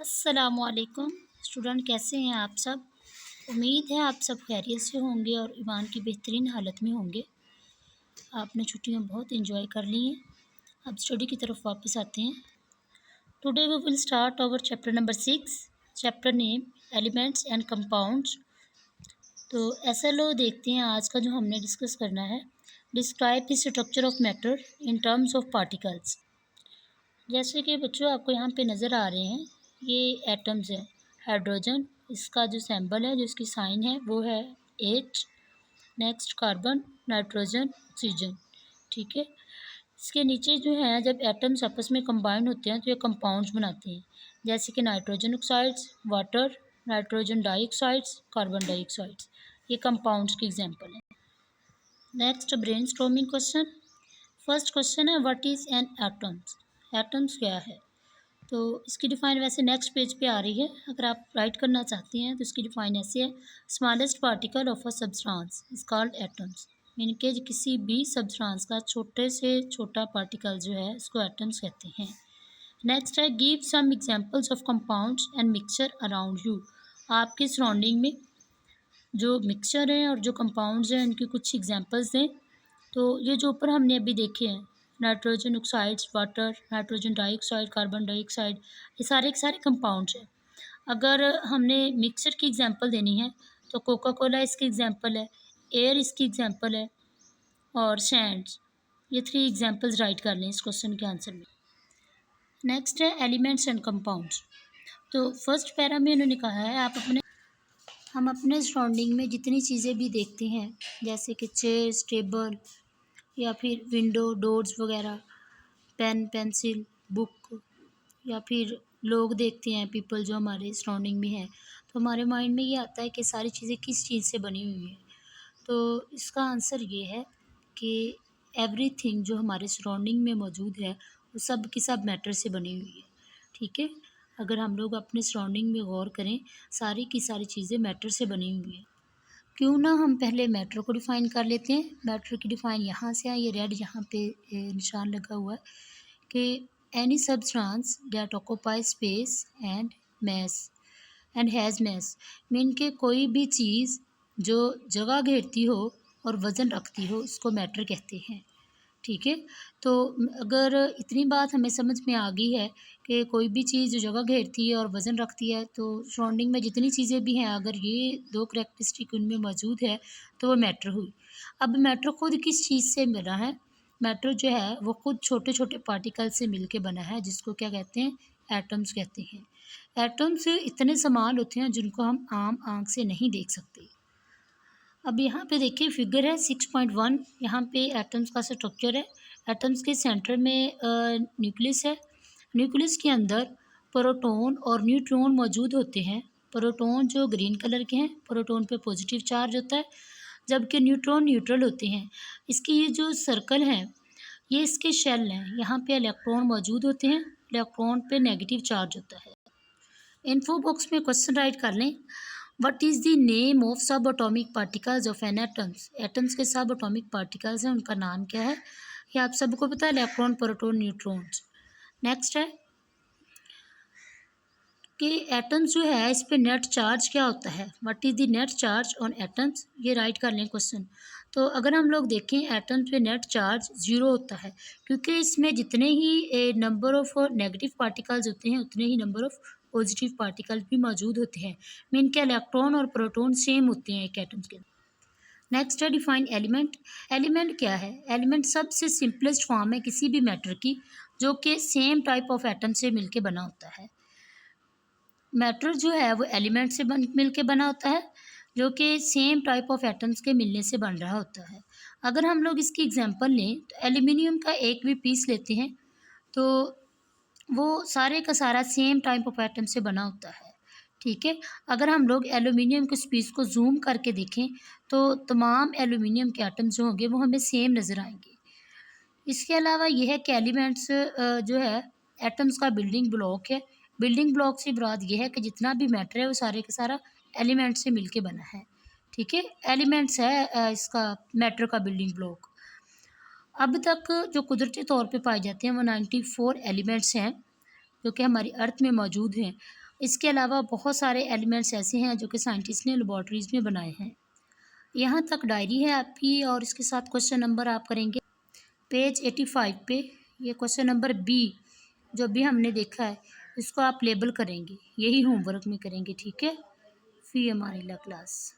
अस्सलामुअलैकुम स्टूडेंट, कैसे हैं आप सब। उम्मीद है आप सब खैरियत से होंगे और ईमान की बेहतरीन हालत में होंगे। आपने छुट्टियां बहुत एंजॉय कर ली हैं। अब स्टडी की तरफ वापस आते हैं। Today we will start our chapter number 6, chapter name elements and compounds. तो SLO देखते हैं। आज का जो हमने डिस्कस करना है, describe the structure of matter in terms of particles. जैसे कि बच्चों आपको यहाँ पे नज़र आ रहे हैं, ये एटम्स हैं। हाइड्रोजन, इसका जो सिंबल है, जो इसकी साइन है वो है H। Next carbon, nitrogen, oxygen. ठीक है। इसके नीचे जो है, जब एटम्स आपस में कंबाइन होते हैं तो ये कंपाउंड्स बनाते हैं, जैसे कि nitrogen oxides, water, nitrogen dioxides, carbon dioxides. ये कंपाउंड्स की एग्जांपल है। Next brainstorming question. First question है, what is an atoms. Atoms क्या है। तो इसकी डिफ़ाइन वैसे नेक्स्ट पेज पे आ रही है। अगर आप राइट करना चाहती हैं तो इसकी डिफ़ाइन ऐसे है, smallest particle of a substance is called atoms. Mean के किसी भी सब्सटेंस का छोटे से छोटा पार्टिकल जो है इसको एटम्स कहते हैं। नेक्स्ट है, give some examples of compounds and mixture around you. आपके सराउंडिंग में जो मिक्सचर हैं और जो कंपाउंड्स हैं इनकी कुछ एग्जांपल्स दें। तो ये जो ऊपर हमने अभी देखे हैं, nitrogen oxides, water, nitrogen dioxide, carbon dioxide, ये सारे के सारे कंपाउंड्स हैं। अगर हमने मिक्सचर की एग्जांपल देनी है तो कोका कोला इसकी एग्जांपल है, एयर इसकी एग्जांपल है, और सैंड्स। ये 3 एग्जांपल्स राइट कर लें इस क्वेश्चन के आंसर में। नेक्स्ट है एलिमेंट्स एंड कंपाउंड्स। तो फर्स्ट पैरा में इन्होंने कहा है, हम अपने सराउंडिंग में जितनी चीज़ें भी देखते हैं, जैसे कि चेयर्स, टेबल, या फिर विंडो, डोर्स वगैरह, पेन, पेंसिल, बुक, या फिर लोग देखते हैं, पीपल जो हमारे सराउंडिंग में है, तो हमारे माइंड में ये आता है कि सारी चीज़ें किस चीज़ से बनी हुई हैं। तो इसका आंसर ये है कि एवरीथिंग जो हमारे सराउंडिंग में मौजूद है वो सब की सब मैटर से बनी हुई है। ठीक है। अगर हम लोग अपने सराउंडिंग में गौर करें, सारी की सारी चीज़ें मैटर से बनी हुई हैं। क्यों ना हम पहले मैटर को डिफ़ाइन कर लेते हैं। मैटर की डिफ़ाइन यहाँ से है, ये रेड यहाँ पे निशान लगा हुआ है कि any substance that occupy space and mass and has mass. Mean के कोई भी चीज़ जो जगह घेरती हो और वज़न रखती हो उसको मैटर कहते हैं। ठीक है। तो अगर इतनी बात हमें समझ में आ गई है कि कोई भी चीज़ जो जगह घेरती है और वज़न रखती है, तो सराउंडिंग में जितनी चीज़ें भी हैं, अगर ये 2 करैक्टरिस्टिक उनमें मौजूद है तो वो मैटर हुई। अब मैटर खुद किस चीज़ से बना है। मैटर जो है वो खुद छोटे छोटे पार्टिकल से मिल के बना है, जिसको क्या कहते हैं, एटम्स कहते हैं। एटम्स इतने सामान होते हैं जिनको हम आम आँख से नहीं देख सकते। अब यहाँ पे देखिए फिगर है 6.1, यहाँ पे एटम्स का स्ट्रक्चर है। एटम्स के सेंटर में न्यूक्लियस है। न्यूक्लियस के अंदर प्रोटॉन और न्यूट्रॉन मौजूद होते हैं। प्रोटॉन जो ग्रीन कलर के हैं, प्रोटॉन पे पॉजिटिव चार्ज होता है, जबकि न्यूट्रॉन न्यूट्रल होते हैं। इसकी ये जो सर्कल है, ये इसके शेल हैं। यहाँ पे इलेक्ट्रॉन मौजूद होते हैं, इलेक्ट्रॉन पे नेगेटिव चार्ज होता है। इन्फो बॉक्स में क्वेश्चन राइट कर लें, what is the name of sub atomic particles of an atoms. Atoms के सब अटोमिक पार्टिकल्स हैं, उनका नाम क्या है। ये आप सबको पता है, इलेक्ट्रॉन, प्रोटॉन, न्यूट्रॉन्स। नेक्स्ट है कि एटम्स जो है इस पे नेट चार्ज क्या होता है। What is the net charge on atoms, ये राइट कर लें क्वेश्चन। तो अगर हम लोग देखें, एटम्स पे नेट चार्ज 0 होता है, क्योंकि इसमें जितने ही नंबर ऑफ नेगेटिव पार्टिकल्स होते हैं उतने ही नंबर ऑफ पॉजिटिव पार्टिकल भी मौजूद होते हैं। मीन के इलेक्ट्रॉन और प्रोटॉन सेम होते हैं एक एटम्स के। नेक्स्ट है डिफाइन एलिमेंट। एलिमेंट क्या है। एलिमेंट सबसे सिंपलेस्ट फॉर्म है किसी भी मैटर की जो कि सेम टाइप ऑफ एटम से मिलके बना होता है। मैटर जो है वो एलिमेंट से मिल के बना होता है, जो कि सेम टाइप ऑफ एटम्स के मिलने से बन रहा होता है। अगर हम लोग इसकी एग्जांपल लें तो एल्यूमिनियम का एक भी पीस लेते हैं तो वो सारे का सारा सेम टाइप ऑफ एटम से बना होता है। ठीक है। अगर हम लोग एल्यूमिनियम के इस पीस को जूम करके देखें तो तमाम एल्यूमिनियम के एटम्स जो होंगे वो हमें सेम नज़र आएंगे। इसके अलावा यह है कि एलिमेंट्स जो है एटम्स का बिल्डिंग ब्लॉक है। बिल्डिंग ब्लॉक से मुराद ये है कि जितना भी मैटर है वो सारे का सारा एलिमेंट से मिलके बना है। ठीक है। एलिमेंट्स है इसका मैटर का बिल्डिंग ब्लॉक। अब तक जो कुदरती तौर पे पाए जाते हैं वो 94 एलिमेंट्स हैं जो कि हमारी अर्थ में मौजूद हैं। इसके अलावा बहुत सारे एलिमेंट्स ऐसे हैं जो कि साइंटिस्ट ने लेबॉर्ट्रीज़ में बनाए हैं। यहाँ तक डायरी है आपकी और इसके साथ क्वेश्चन नंबर आप करेंगे पेज 85 पे। ये क्वेश्चन नंबर बी जो भी हमने देखा है इसको आप लेबल करेंगे, यही होमवर्क में करेंगे, ठीक है। फी हमारी क्लास।